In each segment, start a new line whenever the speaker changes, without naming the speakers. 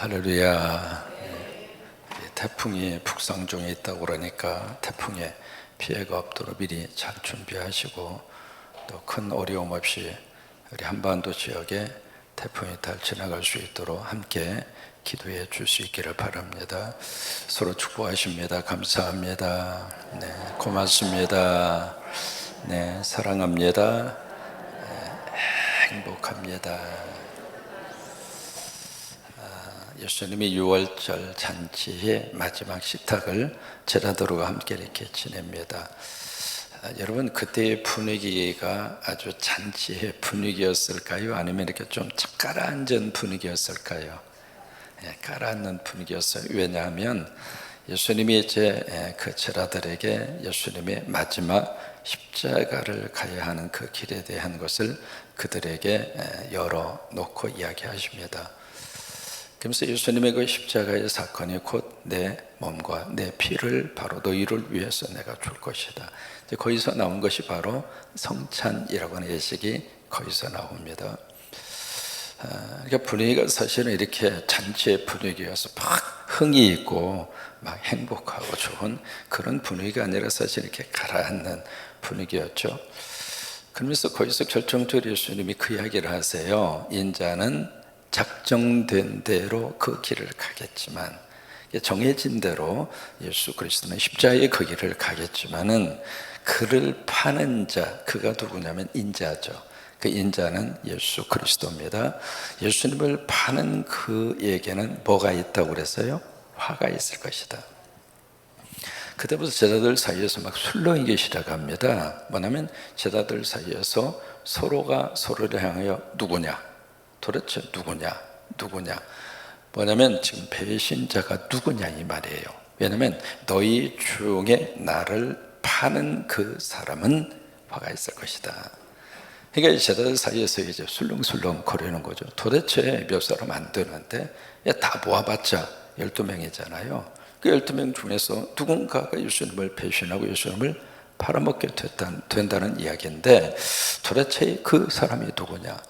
할렐루야. 태풍이 북상 중에 있다고 그러니까 태풍에 피해가 없도록 미리 잘 준비하시고 또 큰 어려움 없이 우리 한반도 지역에 태풍이 잘 지나갈 수 있도록 함께 기도해 줄 수 있기를 바랍니다. 서로 축복하십니다. 감사합니다. 네, 고맙습니다. 네, 사랑합니다. 행복합니다. 예수님이 6월절 잔치의 마지막 식탁을 제자들과 함께 이렇게 지냅니다. 여러분, 그때의 분위기가 아주 잔치의 분위기였을까요? 아니면 이렇게 좀 가라앉은 분위기였을까요? 가라앉는 분위기였어요. 왜냐하면 예수님이 이제 그 제자들에게 예수님의 마지막 십자가를 가야 하는 그 길에 대한 것을 그들에게 열어놓고 이야기하십니다. 그러면서 예수님의 그 십자가의 사건이 곧 내 몸과 내 피를 바로 너희를 위해서 내가 줄 것이다. 이제 거기서 나온 것이 바로 성찬이라고 하는 예식이 거기서 나옵니다. 그러니까 분위기가 사실은 이렇게 잔치의 분위기여서 막 흥이 있고 막 행복하고 좋은 그런 분위기가 아니라 사실 이렇게 가라앉는 분위기였죠. 그러면서 거기서 결정적으로 예수님이 그 이야기를 하세요. 인자는 작정된 대로 그 길을 가겠지만, 정해진 대로 예수 그리스도는 십자가의 그 길을 가겠지만은 그를 파는 자, 그가 누구냐면 인자죠. 그 인자는 예수 그리스도입니다. 예수님을 파는 그에게는 뭐가 있다고 그랬어요? 화가 있을 것이다. 그때부터 제자들 사이에서 막 술렁이기 시작합니다. 뭐냐면 제자들 사이에서 서로가 서로를 향하여 누구냐? 도대체 누구냐? 뭐냐면 지금 배신자가 누구냐 이 말이에요. 왜냐하면 너희 중에 나를 파는 그 사람은 화가 있을 것이다. 그러니까 제자들 사이에서 이제 술렁술렁 거리는 거죠. 도대체 몇 사람 안 되는데 다 모아봤자 12명이잖아요. 그 12명 중에서 누군가가 예수님을 배신하고 예수님을 팔아먹게 된다는 이야기인데 도대체 그 사람이 누구냐?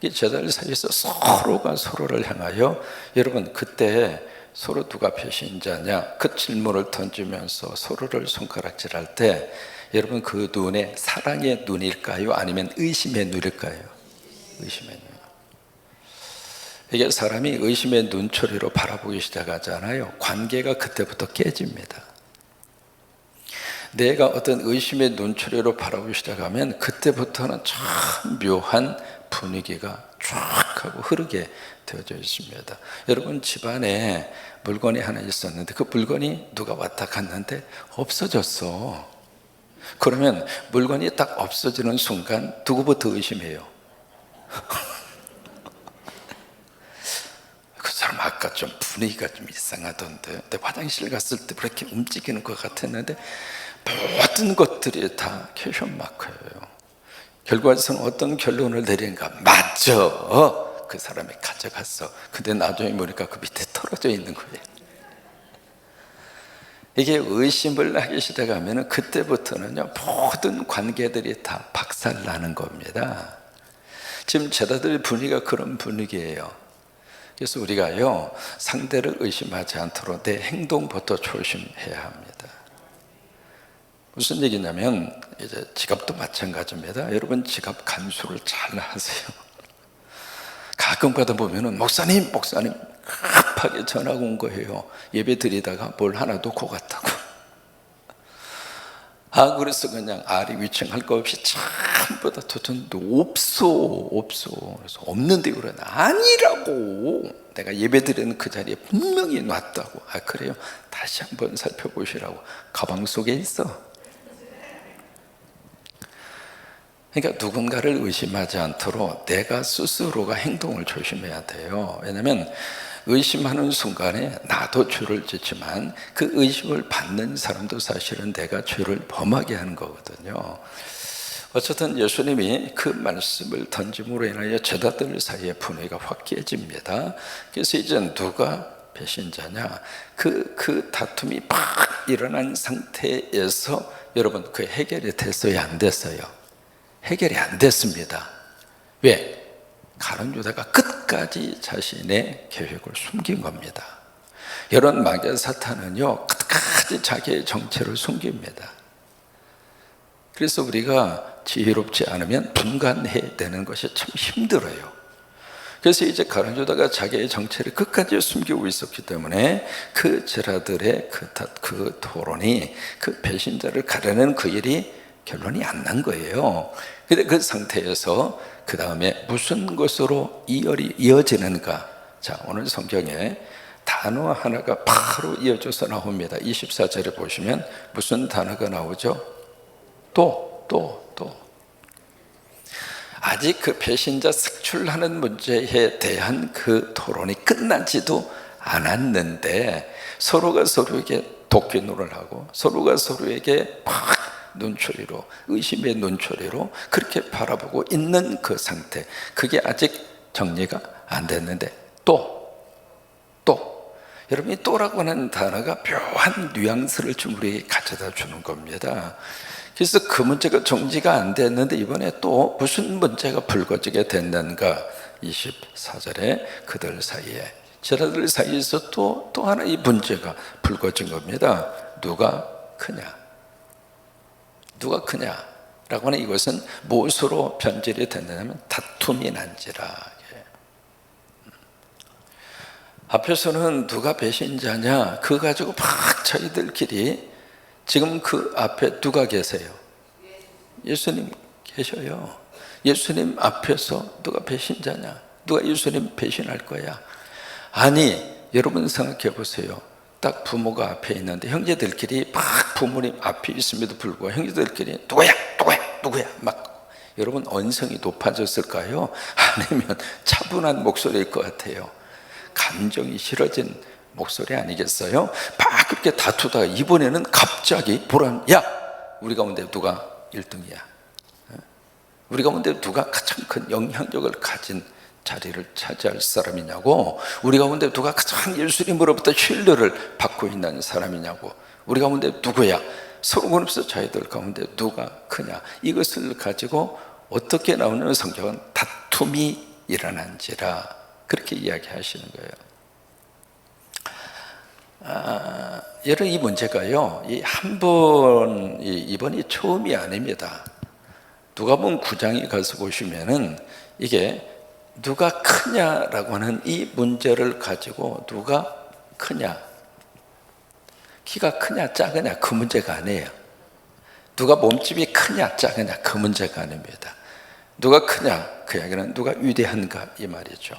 제자들 사이에서 서로가 서로를 향하여, 여러분 그때 서로 누가 배신자냐 그 질문을 던지면서 서로를 손가락질할 때 여러분 그 눈에 사랑의 눈일까요? 아니면 의심의 눈일까요? 의심의 눈. 이게 사람이 의심의 눈초리로 바라보기 시작하잖아요. 관계가 그때부터 깨집니다. 내가 어떤 의심의 눈초리로 바라보기 시작하면 그때부터는 참 묘한 분위기가 쫙 하고 흐르게 되어져 있습니다. 여러분 집안에 물건이 하나 있었는데 그 물건이 누가 왔다 갔는데 없어졌어. 그러면 물건이 딱 없어지는 순간 누구부터 의심해요? 그 사람 아까 좀 분위기가 좀 이상하던데 내 화장실 갔을 때 그렇게 움직이는 것 같았는데 모든 것들이 다 퀘션 마크예요. 결과적으로는 어떤 결론을 내리는가? 맞죠. 그 사람이 가져갔어. 근데 나중에 보니까 그 밑에 떨어져 있는 거예요. 이게 의심을 하기 시작하면 그때부터는요 모든 관계들이 다 박살나는 겁니다. 지금 제자들 분위기가 그런 분위기예요. 그래서 우리가요 상대를 의심하지 않도록 내 행동부터 조심해야 합니다. 무슨 얘기냐면 이제 지갑도 마찬가지입니다. 여러분 지갑 간수를 잘 하세요. 가끔 가다 보면은 목사님 급하게 전화가 온 거예요. 예배 드리다가 뭘 하나 놓고 갔다고. 그래서 그냥 아리 위층할 거 없이 전부 다 뒀는데 없어. 그래서 없는데 그러나 아니라고. 내가 예배 드리는 그 자리에 분명히 놨다고. 그래요? 다시 한번 살펴보시라고. 가방 속에 있어. 그러니까 누군가를 의심하지 않도록 내가 스스로가 행동을 조심해야 돼요. 왜냐하면 의심하는 순간에 나도 죄를 짓지만 그 의심을 받는 사람도 사실은 내가 죄를 범하게 하는 거거든요. 어쨌든 예수님이 그 말씀을 던짐으로 인하여 제자들 사이의 분위기가 확 깨집니다. 그래서 이제 누가 배신자냐 그 다툼이 팍 일어난 상태에서 여러분 그 해결이 됐어요? 안 됐어요? 해결이 안 됐습니다. 왜? 가룟 유다가 끝까지 자신의 계획을 숨긴 겁니다. 이런 마귀 사탄은요, 끝까지 자기의 정체를 숨깁니다. 그래서 우리가 지혜롭지 않으면 분간해야 되는 것이 참 힘들어요. 그래서 이제 가룟 유다가 자기의 정체를 끝까지 숨기고 있었기 때문에 그 제자들의 그 토론이, 그 배신자를 가려는 그 일이 결론이 안 난 거예요. 근데 그 상태에서 그 다음에 무슨 것으로 이어지는가? 자, 오늘 성경에 단어 하나가 바로 이어져서 나옵니다. 24절에 보시면 무슨 단어가 나오죠? 또. 아직 그 배신자 색출하는 문제에 대한 그 토론이 끝나지도 않았는데 서로가 서로에게 도끼놀을 하고 서로가 서로에게 막 눈초리로, 의심의 눈초리로 그렇게 바라보고 있는 그 상태, 그게 아직 정리가 안 됐는데 또 여러분이 또라고 하는 단어가 묘한 뉘앙스를 좀 우리에게 가져다 주는 겁니다. 그래서 그 문제가 정리가 안 됐는데 이번에 또 무슨 문제가 불거지게 됐는가? 24절에 그들 사이에, 제자들 사이에서 또 하나 이 문제가 불거진 겁니다. 누가 크냐? 라고 하는 이것은 무엇으로 변질이 됐느냐면 다툼이 난지라. 앞에서는 누가 배신자냐, 그거 가지고 막 저희들끼리, 지금 그 앞에 누가 계세요? 예수님 계셔요. 예수님 앞에서 누가 배신자냐, 누가 예수님 배신할 거야? 아니, 여러분 생각해 보세요. 딱 부모가 앞에 있는데 형제들끼리 막 부모님 앞에 있음에도 불구하고 형제들끼리 누구야 막, 여러분 언성이 높아졌을까요? 아니면 차분한 목소리일 것 같아요. 감정이 실어진 목소리 아니겠어요? 막 그렇게 다투다가 이번에는 갑자기 야, 우리 가운데 누가 1등이야? 우리 가운데 누가 가장 큰 영향력을 가진 자리를 차지할 사람이냐고, 우리 가운데 누가 가장 예수님으로부터 신뢰를 받고 있는 사람이냐고, 우리 가운데 누구야? 서로 그러면서 자기들 가운데 누가 크냐, 이것을 가지고 어떻게 나오는 성경은 다툼이 일어난지라 그렇게 이야기하시는 거예요. 여러분, 이 문제가요, 이번이 처음이 아닙니다. 누가복음 9장에 가서 보시면은 이게 누가 크냐라고 하는 이 문제를 가지고, 누가 크냐, 키가 크냐 작으냐 그 문제가 아니에요. 누가 몸집이 크냐 작으냐 그 문제가 아닙니다. 누가 크냐, 그 이야기는 누가 위대한가 이 말이죠.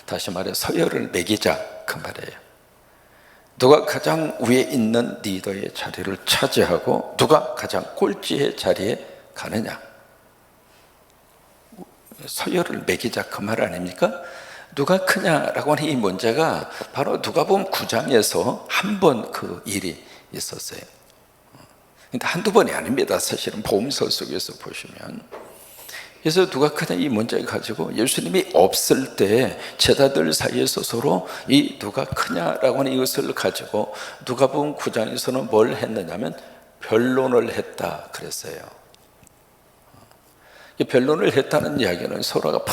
다시 말해 서열을 매기자 그 말이에요. 누가 가장 위에 있는 리더의 자리를 차지하고 누가 가장 꼴찌의 자리에 가느냐, 서열을 매기자 그 말 아닙니까? 누가 크냐라고 하는 이 문제가 바로 누가복음 9장에서 한 번 그 일이 있었어요. 근데 한두 번이 아닙니다. 사실은 복음서 속에서 보시면. 그래서 누가 크냐 이 문제를 가지고 예수님이 없을 때 제자들 사이에서 서로 이 누가 크냐라고 하는 이것을 가지고 누가복음 9장에서는 뭘 했느냐면 변론을 했다 그랬어요. 변론을 했다는 이야기는 서로가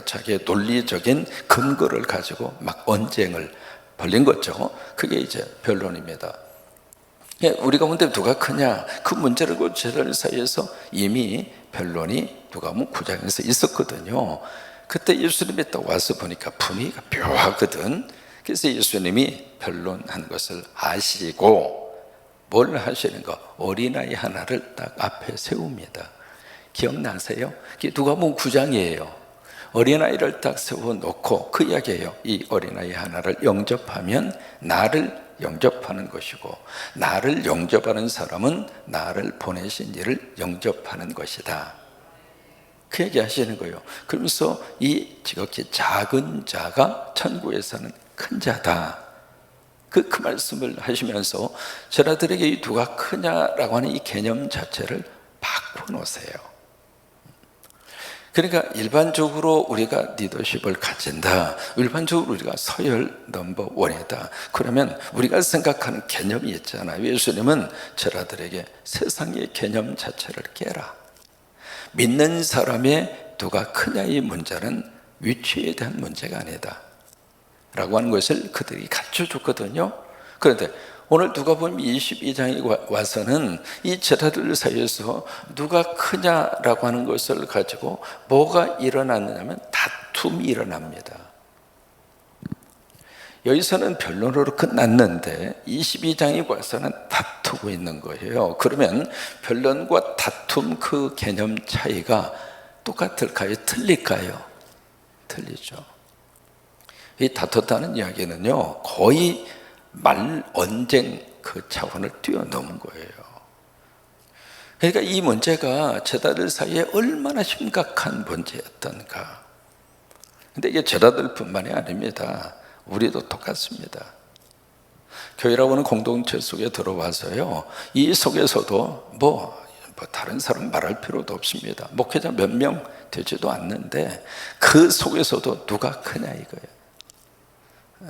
자기의 논리적인 근거를 가지고 막 언쟁을 벌린 거죠. 그게 이제 변론입니다. 우리 가운데 누가 크냐, 그 문제를 그 제자들 사이에서 이미 변론이 누가복음 9장에서 있었거든요. 그때 예수님이 딱 와서 보니까 분위기가 묘하거든. 그래서 예수님이 변론한 것을 아시고 뭘 하시는가? 어린아이 하나를 딱 앞에 세웁니다. 기억나세요? 누가복음 9장이에요. 어린아이를 딱 세워놓고 그 이야기예요. 이 어린아이 하나를 영접하면 나를 영접하는 것이고, 나를 영접하는 사람은 나를 보내신 이를 영접하는 것이다. 그 얘기 하시는 거예요. 그러면서 이 지극히 작은 자가 천국에서는 큰 자다. 그 말씀을 하시면서 제자들에게 이 누가 크냐라고 하는 이 개념 자체를 바꿔놓으세요. 그러니까 일반적으로 우리가 리더십을 가진다, 일반적으로 우리가 서열 넘버 원이다, 그러면 우리가 생각하는 개념이 있잖아요. 예수님은 제자들에게 세상의 개념 자체를 깨라, 믿는 사람의 누가 크냐의 문제는 위치에 대한 문제가 아니다 라고 하는 것을 그들이 가르쳐줬거든요. 그런데 오늘 누가복음 22장에 와서는 이 제자들 사이에서 누가 크냐라고 하는 것을 가지고 뭐가 일어났느냐면 다툼이 일어납니다. 여기서는 변론으로 끝났는데 22장에 와서는 다투고 있는 거예요. 그러면 변론과 다툼 그 개념 차이가 똑같을까요? 틀릴까요? 틀리죠. 이 다퉜다는 이야기는요, 거의 말 언쟁 그 차원을 뛰어넘은 거예요. 그러니까 이 문제가 제자들 사이에 얼마나 심각한 문제였던가. 근데 이게 제자들뿐만이 아닙니다. 우리도 똑같습니다. 교회라고 하는 공동체 속에 들어와서요, 이 속에서도 뭐 다른 사람 말할 필요도 없습니다. 목회자 몇 명 되지도 않는데 그 속에서도 누가 크냐 이거예요.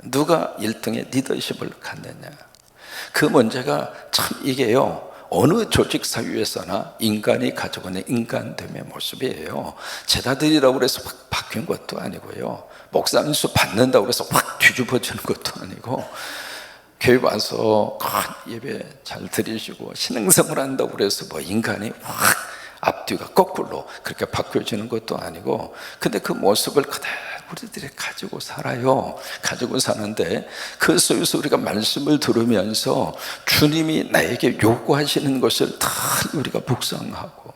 누가 1등의 리더십을 갖느냐. 그 문제가 참 이게요, 어느 조직 사회에서나 인간이 가지고 있는 인간됨의 모습이에요. 제자들이라고 해서 확 바뀐 것도 아니고요, 목사 안수 받는다고 해서 확 뒤집어지는 것도 아니고, 교회 와서 예배 잘 드리시고 신앙생활 한다고 해서 뭐 인간이 확 앞뒤가 거꾸로 그렇게 바뀌어지는 것도 아니고, 근데 그 모습을 그대로 우리들이 가지고 살아요. 가지고 사는데 그 속에서 우리가 말씀을 들으면서 주님이 나에게 요구하시는 것을 다 우리가 묵상하고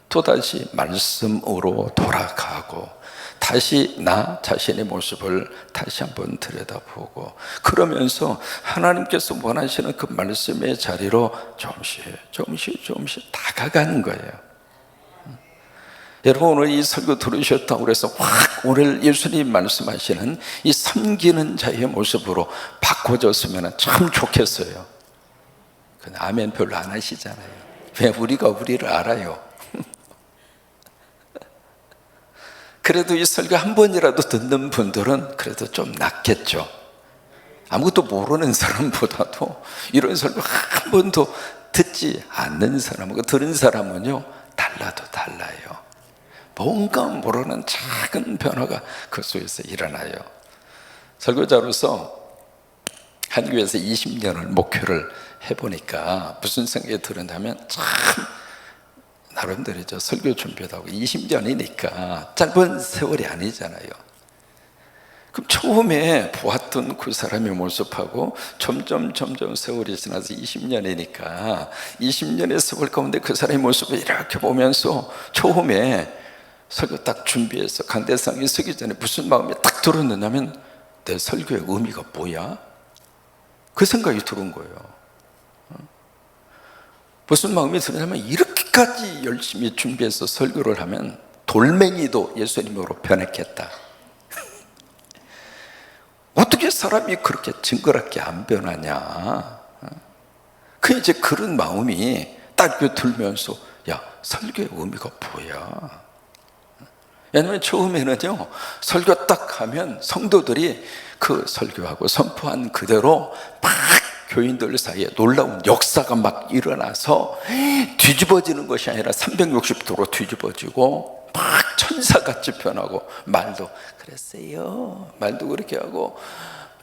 또다시 말씀으로 돌아가고 다시 나 자신의 모습을 다시 한번 들여다보고, 그러면서 하나님께서 원하시는 그 말씀의 자리로 조금씩 다가가는 거예요. 여러분, 오늘 이 설교 들으셨다고 해서 확 오늘 예수님 말씀하시는 이 섬기는 자의 모습으로 바꿔졌으면 참 좋겠어요. 근데 아멘 별로 안 하시잖아요. 왜? 우리가 우리를 알아요. 그래도 이 설교 한 번이라도 듣는 분들은 그래도 좀 낫겠죠. 아무것도 모르는 사람보다도 이런 설교 한 번도 듣지 않는 사람하고 들은 사람은요, 달라도 달라요. 뭔가 모르는 작은 변화가 그 속에서 일어나요. 설교자로서 한 교회에서 20년을 목회를 해보니까 무슨 생각이 들었냐면, 참 나름대로죠. 설교 준비도 하고 20년이니까 짧은 세월이 아니잖아요. 그럼 처음에 보았던 그 사람의 모습하고 점점 세월이 지나서 20년이니까 20년의 세월 가운데 그 사람의 모습을 이렇게 보면서 처음에 설교 딱 준비해서 강대상에 서기 전에 무슨 마음이 딱 들었느냐면, 내 설교의 의미가 뭐야? 그 생각이 들은 거예요. 무슨 마음이 들었냐면, 이렇게까지 열심히 준비해서 설교를 하면 돌멩이도 예수님으로 변했겠다. 어떻게 사람이 그렇게 징그럽게 안 변하냐. 그 이제 그런 마음이 딱 들면서, 야, 설교의 의미가 뭐야? 왜냐하면 처음에는요, 설교 딱 하면 성도들이 그 설교하고 선포한 그대로 막 교인들 사이에 놀라운 역사가 막 일어나서 뒤집어지는 것이 아니라 360도로 뒤집어지고 막 천사같이 변하고, 말도 그랬어요, 말도 그렇게 하고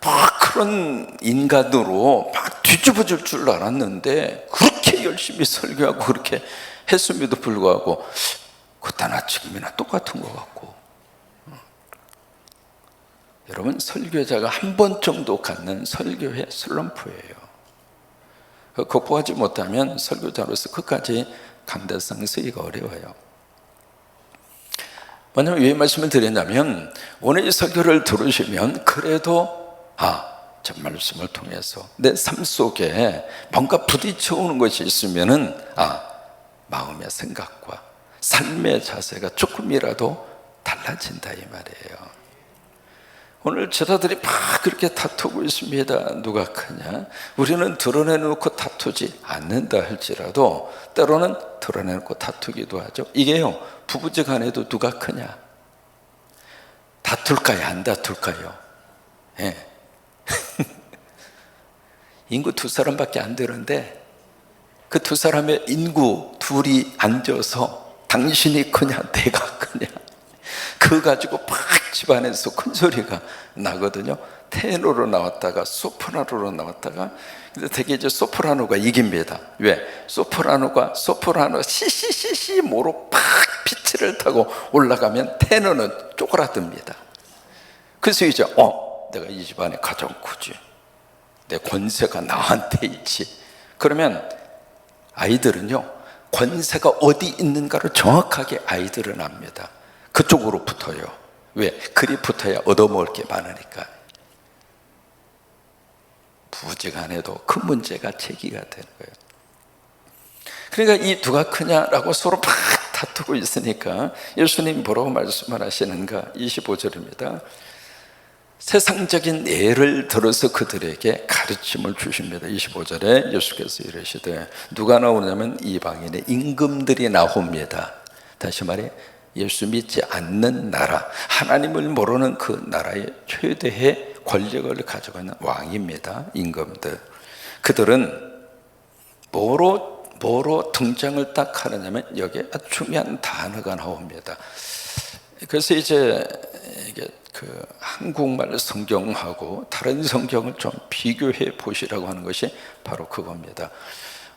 막 그런 인간으로 막 뒤집어질 줄 알았는데, 그렇게 열심히 설교하고 그렇게 했음에도 불구하고 그때나 지금이나 똑같은 것 같고. 여러분, 설교자가 한 번 정도 갖는 설교의 슬럼프예요. 극복하지 못하면 설교자로서 끝까지 강대상 쓰기가 어려워요. 뭐냐면 왜 말씀을 드렸냐면, 오늘 이 설교를 들으시면 그래도 저 말씀을 통해서 내 삶 속에 뭔가 부딪혀오는 것이 있으면은 마음의 생각과 삶의 자세가 조금이라도 달라진다 이 말이에요. 오늘 제자들이 막 그렇게 다투고 있습니다. 누가 크냐? 우리는 드러내놓고 다투지 않는다 할지라도 때로는 드러내놓고 다투기도 하죠. 이게요, 부부지간에도 누가 크냐? 다툴까요? 안 다툴까요? 예. 인구 2사람밖에 안 되는데 그 2사람의 인구 둘이 앉아서 당신이 크냐 내가 크냐, 그거 가지고 막 집안에서 큰 소리가 나거든요. 테너로 나왔다가 소프라노로 나왔다가, 근데 되게 이제 소프라노가 이깁니다. 왜? 소프라노 시시시시 모로 팍 피치를 타고 올라가면 테너는 쪼그라듭니다. 그래서 이제 내가 이 집안에 가장 크지, 내 권세가 나한테 있지. 그러면 아이들은요, 권세가 어디 있는가를 정확하게 아이들은 압니다. 그쪽으로 붙어요. 왜? 그리 붙어야 얻어먹을 게 많으니까. 부지간해도 그 문제가 제기가 되는 거예요. 그러니까 이 누가 크냐라고 서로 막 다투고 있으니까 예수님 뭐라고 말씀을 하시는가? 25절입니다. 세상적인 예를 들어서 그들에게 가르침을 주십니다. 25절에 예수께서 이러시되, 누가 나오냐면 이방인의 임금들이 나옵니다. 다시 말해 예수 믿지 않는 나라, 하나님을 모르는 그 나라의 최대의 권력을 가지고 있는 왕입니다. 임금들. 그들은 뭐로 등장을 딱 하느냐면 여기에 아주 중요한 단어가 나옵니다. 그래서 이제 이게 그 한국말 성경하고 다른 성경을 좀 비교해 보시라고 하는 것이 바로 그겁니다.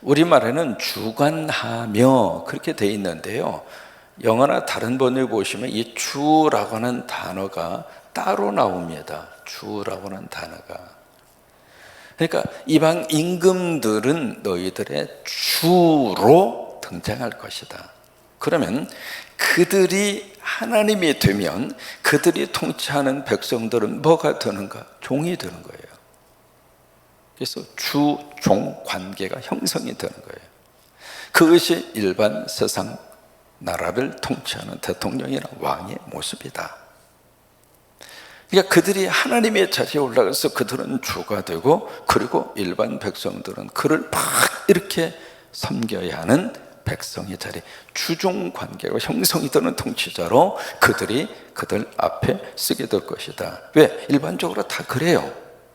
우리말에는 주관하며 그렇게 돼 있는데요, 영어나 다른 번역을 보시면 이 주라고 하는 단어가 따로 나옵니다. 주라고 하는 단어가. 그러니까 이방 임금들은 너희들의 주로 등장할 것이다. 그러면 그들이 하나님이 되면 그들이 통치하는 백성들은 뭐가 되는가? 종이 되는 거예요. 그래서 주종 관계가 형성이 되는 거예요. 그것이 일반 세상 나라를 통치하는 대통령이나 왕의 모습이다. 그러니까 그들이 하나님의 자리에 올라가서 그들은 주가 되고, 그리고 일반 백성들은 그를 막 이렇게 섬겨야 하는 백성의 자리, 주종 관계가 형성이 되는 통치자로 그들 앞에 쓰게 될 것이다. 왜? 일반적으로 다 그래요.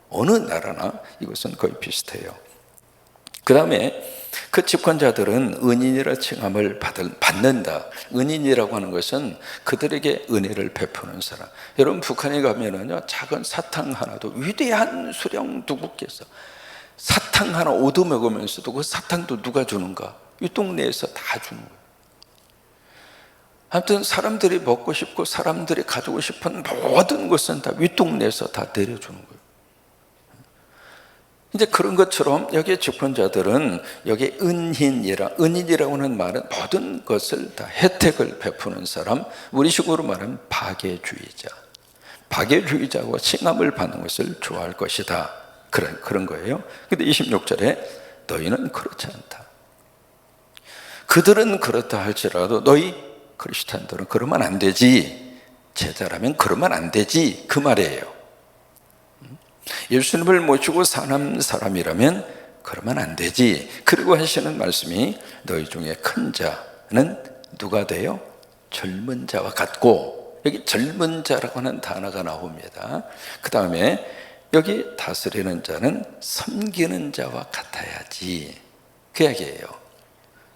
어느 나라나 이것은 거의 비슷해요. 그 다음에 그 집권자들은 은인이라 칭함을 받는다. 은인이라고 하는 것은 그들에게 은혜를 베푸는 사람. 여러분 북한에 가면은요, 작은 사탕 하나도 위대한 수령 누구께서 사탕 하나 얻어먹으면서도 그 사탕도 누가 주는가? 이 동네에서 다 주는 거예요. 아무튼 사람들이 먹고 싶고 사람들이 가지고 싶은 모든 것은 다 윗동네에서 다 내려주는 거예요. 이제 그런 것처럼 여기에 집권자들은 여기 은인이라고 하는 말은 모든 것을 다 혜택을 베푸는 사람, 우리식으로 말하면 박애주의자고 칭함을 받는 것을 좋아할 것이다. 그런 거예요. 근데 26절에 너희는 그렇지 않다. 그들은 그렇다 할지라도 너희 크리스찬들은 그러면 안 되지. 제자라면 그러면 안 되지. 그 말이에요. 예수님을 모시고 사는 사람이라면 그러면 안 되지. 그리고 하시는 말씀이 너희 중에 큰 자는 누가 돼요? 젊은 자와 같고, 여기 젊은 자라고 하는 단어가 나옵니다. 그 다음에 여기 다스리는 자는 섬기는 자와 같아야지. 그 이야기예요.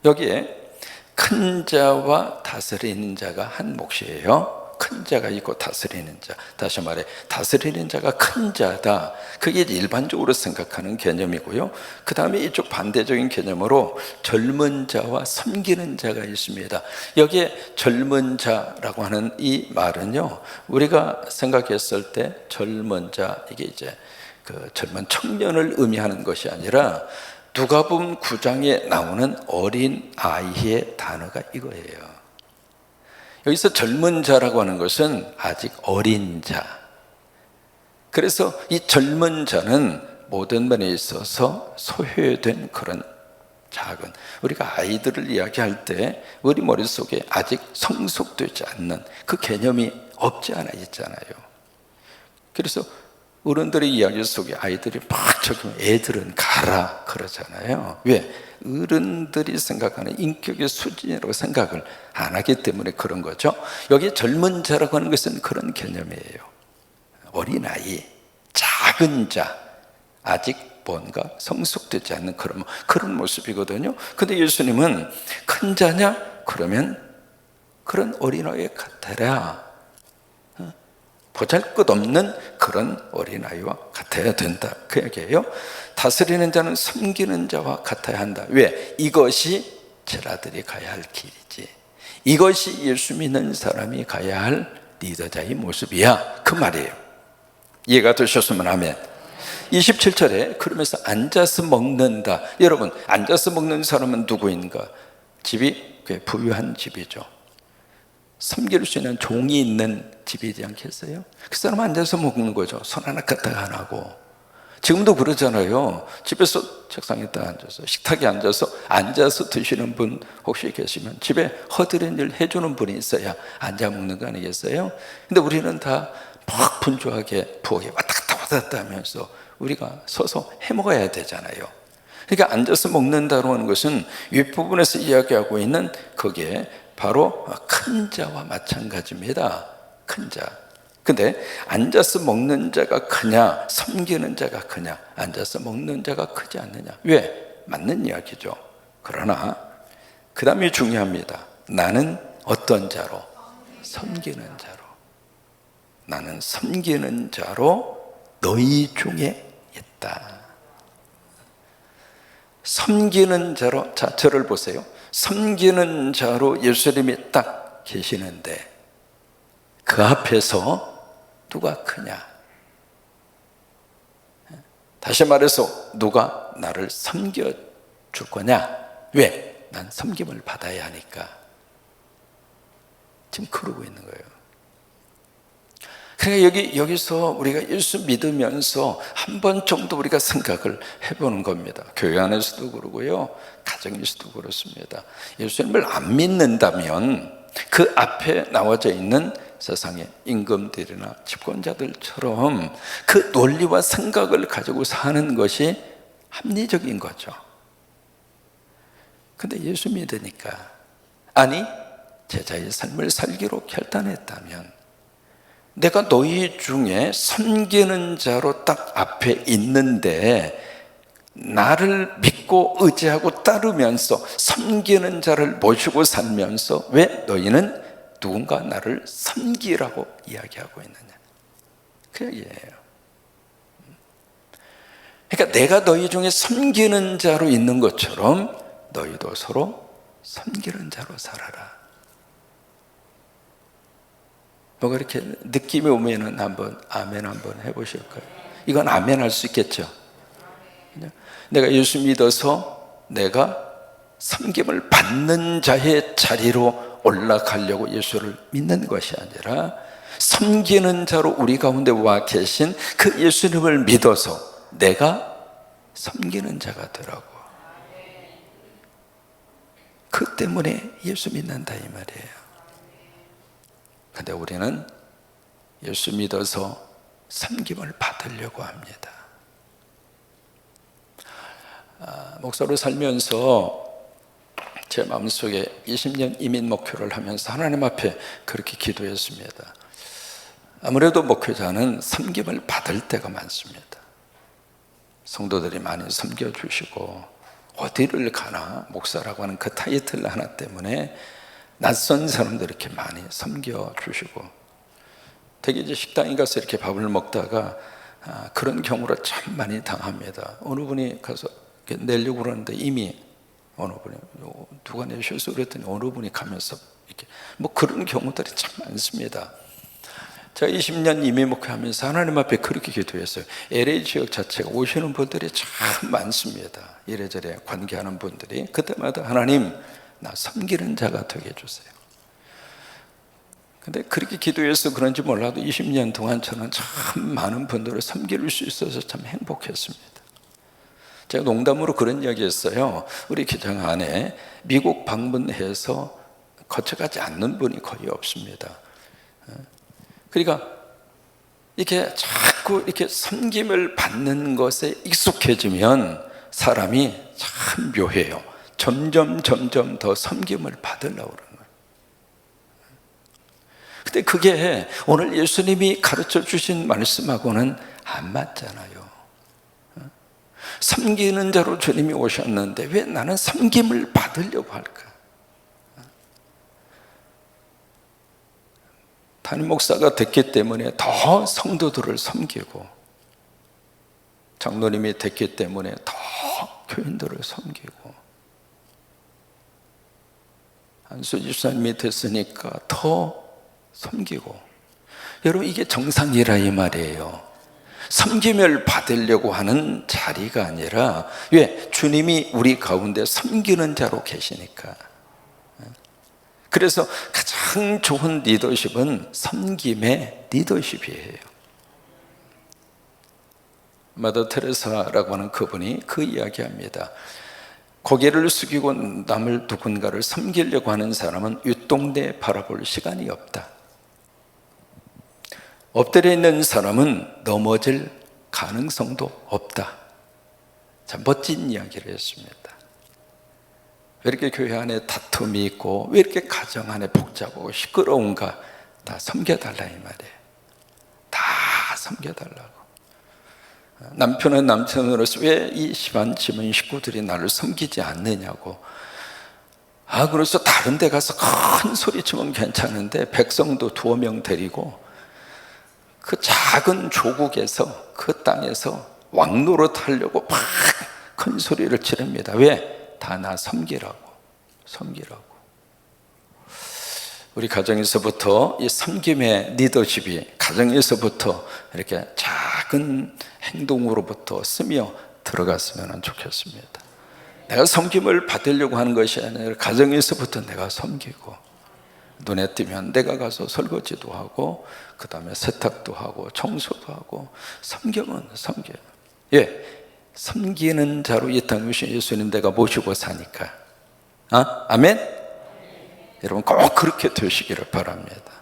여기에 큰 자와 다스리는 자가 한 몫이에요. 큰 자가 있고 다스리는 자. 다시 말해 다스리는 자가 큰 자다. 그게 일반적으로 생각하는 개념이고요. 그 다음에 이쪽 반대적인 개념으로 젊은 자와 섬기는 자가 있습니다. 여기에 젊은 자라고 하는 이 말은요, 우리가 생각했을 때 젊은 자, 이게 이제 그 젊은 청년을 의미하는 것이 아니라 누가복음 9장에 나오는 어린 아이의 단어가 이거예요. 여기서 젊은 자라고 하는 것은 아직 어린 자. 그래서 이 젊은 자는 모든 면에 있어서 소외된 그런 작은, 우리가 아이들을 이야기할 때 우리 머릿속에 아직 성숙되지 않는 그 개념이 없지 않아 있잖아요. 그래서 어른들의 이야기 속에 아이들이 막 적으면 애들은 가라 그러잖아요. 왜? 어른들이 생각하는 인격의 수준이라고 생각을 안 하기 때문에 그런 거죠. 여기 젊은 자라고 하는 것은 그런 개념이에요. 어린아이, 작은 자, 아직 뭔가 성숙되지 않는 그런 모습이거든요. 근데 예수님은 큰 자냐? 그러면 그런 어린아이 같아라. 보잘것없는 그런 어린아이와 같아야 된다, 그 얘기예요. 다스리는 자는 섬기는 자와 같아야 한다. 왜? 이것이 제자들이 가야 할 길이지, 이것이 예수 믿는 사람이 가야 할 리더자의 모습이야, 그 말이에요. 이해가 되셨으면 아멘. 27절에 그러면서 앉아서 먹는다. 여러분, 앉아서 먹는 사람은 누구인가? 집이 꽤 부유한 집이죠. 섬길 수 있는 종이 있는 집이지 않겠어요? 그 사람 앉아서 먹는 거죠. 손 하나 까딱 안 하고. 지금도 그러잖아요. 집에서 책상에 딱 앉아서, 식탁에 앉아서 드시는 분 혹시 계시면 집에 허드렛 일 해주는 분이 있어야 앉아 먹는 거 아니겠어요? 근데 우리는 다 막 분주하게 부엌에 왔다 갔다 하면서 우리가 서서 해 먹어야 되잖아요. 그러니까 앉아서 먹는다고 하는 것은 윗부분에서 이야기하고 있는 그게 바로 큰 자와 마찬가지입니다. 큰 자. 근데 앉아서 먹는 자가 크냐, 섬기는 자가 크냐? 앉아서 먹는 자가 크지 않느냐? 왜? 맞는 이야기죠. 그러나 그 다음이 중요합니다. 나는 어떤 자로? 섬기는 자로. 나는 섬기는 자로 너희 중에 있다. 섬기는 자로. 자, 저를 보세요. 섬기는 자로 예수님이 딱 계시는데 그 앞에서 누가 크냐? 다시 말해서 누가 나를 섬겨줄 거냐? 왜? 난 섬김을 받아야 하니까. 지금 그러고 있는 거예요. 그러니까 여기서 우리가 예수 믿으면서 한 번 정도 우리가 생각을 해보는 겁니다. 교회 안에서도 그러고요, 가정에서도 그렇습니다. 예수님을 안 믿는다면 그 앞에 나와져 있는 세상의 임금들이나 집권자들처럼 그 논리와 생각을 가지고 사는 것이 합리적인 거죠. 근데 예수 믿으니까, 아니 제자의 삶을 살기로 결단했다면 내가 너희 중에 섬기는 자로 딱 앞에 있는데 나를 믿고 의지하고 따르면서 섬기는 자를 모시고 살면서 왜 너희는 누군가 나를 섬기라고 이야기하고 있느냐, 그 얘기예요. 그러니까 내가 너희 중에 섬기는 자로 있는 것처럼 너희도 서로 섬기는 자로 살아라. 뭐가 이렇게 느낌이 오면은 한번 아멘 한번 해보실까요? 이건 아멘 할 수 있겠죠. 내가 예수 믿어서 내가 섬김을 받는 자의 자리로 올라가려고 예수를 믿는 것이 아니라 섬기는 자로 우리 가운데 와 계신 그 예수님을 믿어서 내가 섬기는 자가 되라고. 그 때문에 예수 믿는다 이 말이에요. 근데 우리는 예수 믿어서 섬김을 받으려고 합니다. 목사로 살면서 제 마음속에 20년 이민 목회를 하면서 하나님 앞에 그렇게 기도했습니다. 아무래도 목회자는 섬김을 받을 때가 많습니다. 성도들이 많이 섬겨주시고 어디를 가나 목사라고 하는 그 타이틀 하나 때문에 낯선 사람들 이렇게 많이 섬겨주시고, 되게 이제 식당에 가서 이렇게 밥을 먹다가 그런 경우를 참 많이 당합니다. 어느 분이 가서 내려고 그러는데 이미 어느 분이 누가 내셔서 그랬더니 어느 분이 가면서 이렇게 뭐 그런 경우들이 참 많습니다. 제가 20년 이민 목회하면서 하나님 앞에 그렇게 기도했어요. LA 지역 자체가 오시는 분들이 참 많습니다. 이래저래 관계하는 분들이. 그때마다 하나님 나 섬기는 자가 되게 해주세요. 근데 그렇게 기도해서 그런지 몰라도 20년 동안 저는 참 많은 분들을 섬길 수 있어서 참 행복했습니다. 제가 농담으로 그런 이야기 했어요. 우리 기장 안에 미국 방문해서 거쳐가지 않는 분이 거의 없습니다. 그러니까 이렇게 자꾸 이렇게 섬김을 받는 것에 익숙해지면 사람이 참 묘해요. 점점 더 섬김을 받으려고 그러는 거예요. 근데 그게 오늘 예수님이 가르쳐 주신 말씀하고는 안 맞잖아요. 섬기는 자로 주님이 오셨는데 왜 나는 섬김을 받으려고 할까? 담임 목사가 됐기 때문에 더 성도들을 섬기고, 장로님이 됐기 때문에 더 교인들을 섬기고, 한수 집사님이 됐으니까 더 섬기고. 여러분, 이게 정상이라 이 말이에요. 섬김을 받으려고 하는 자리가 아니라, 왜? 주님이 우리 가운데 섬기는 자로 계시니까. 그래서 가장 좋은 리더십은 섬김의 리더십이에요. 마더 테레사라고 하는 그분이 그 이야기합니다. 고개를 숙이고 남을 누군가를 섬기려고 하는 사람은 윗동네 바라볼 시간이 없다. 엎드려 있는 사람은 넘어질 가능성도 없다. 참 멋진 이야기를 했습니다. 왜 이렇게 교회 안에 다툼이 있고, 왜 이렇게 가정 안에 복잡하고 시끄러운가? 다 섬겨달라 이 말이에요. 다 섬겨달라고. 남편은 남편으로서 왜 이 집안 집안 식구들이 나를 섬기지 않느냐고. 그래서 다른 데 가서 큰 소리 치면 괜찮은데 백성도 2명 데리고 그 작은 조국에서, 그 땅에서 왕노릇 하려고 막 큰 소리를 지릅니다. 왜? 다 나 섬기라고. 우리 가정에서부터 이 섬김의 리더십이 가정에서부터 이렇게 작은 행동으로부터 스며 들어갔으면 좋겠습니다. 내가 섬김을 받으려고 하는 것이 아니라 가정에서부터 내가 섬기고, 눈에 띄면 내가 가서 설거지도 하고, 그 다음에 세탁도 하고 청소도 하고. 섬김은 섬겨요. 예, 섬기는 자로 이 땅에 오신 예수님 내가 모시고 사니까. 아멘? 여러분 꼭 그렇게 되시기를 바랍니다.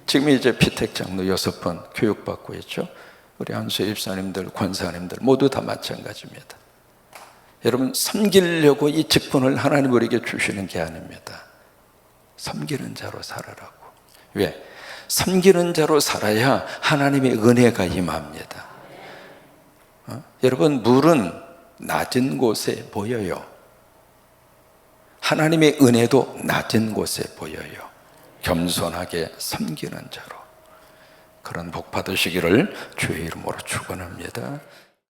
지금 이제 피택 장로 6분 교육받고 있죠. 우리 한수 입사님들, 권사님들 모두 다 마찬가지입니다. 여러분, 섬기려고 이 직분을 하나님 우리에게 주시는 게 아닙니다. 섬기는 자로 살아라고. 왜? 섬기는 자로 살아야 하나님의 은혜가 임합니다. 여러분, 물은 낮은 곳에 보여요. 하나님의 은혜도 낮은 곳에 보여요. 겸손하게 섬기는 자로. 그런 복 받으시기를 주의 이름으로 축원합니다.